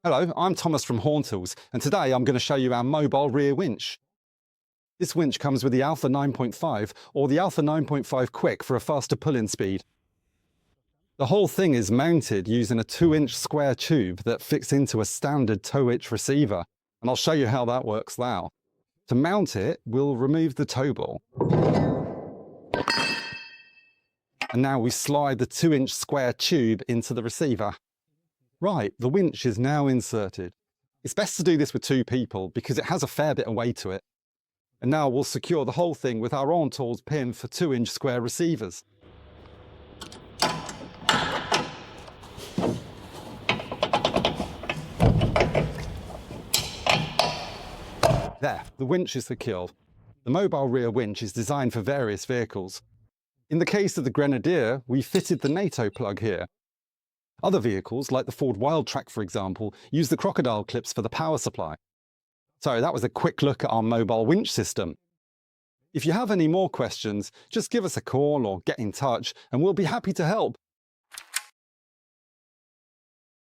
Hello, I'm Thomas from Horntools, and today I'm going to show you our mobile rear winch. This winch comes with the Alpha 9.5 or the Alpha 9.5 Quick for a faster pull-in speed. The whole thing is mounted using a 2-inch square tube that fits into a standard tow-hitch receiver, and I'll show you how that works now. To mount it, we'll remove the tow ball. And now we slide the 2-inch square tube into the receiver. Right, the winch is now inserted. It's best to do this with 2 people because it has a fair bit of weight to it. And now we'll secure the whole thing with our horntools pin for 2-inch square receivers. There, the winch is secured. The mobile rear winch is designed for various vehicles. In the case of the Grenadier, we fitted the NATO plug here. Other vehicles, like the Ford Wildtrak for example, use the crocodile clips for the power supply. So that was a quick look at our mobile winch system. If you have any more questions, just give us a call or get in touch and we'll be happy to help.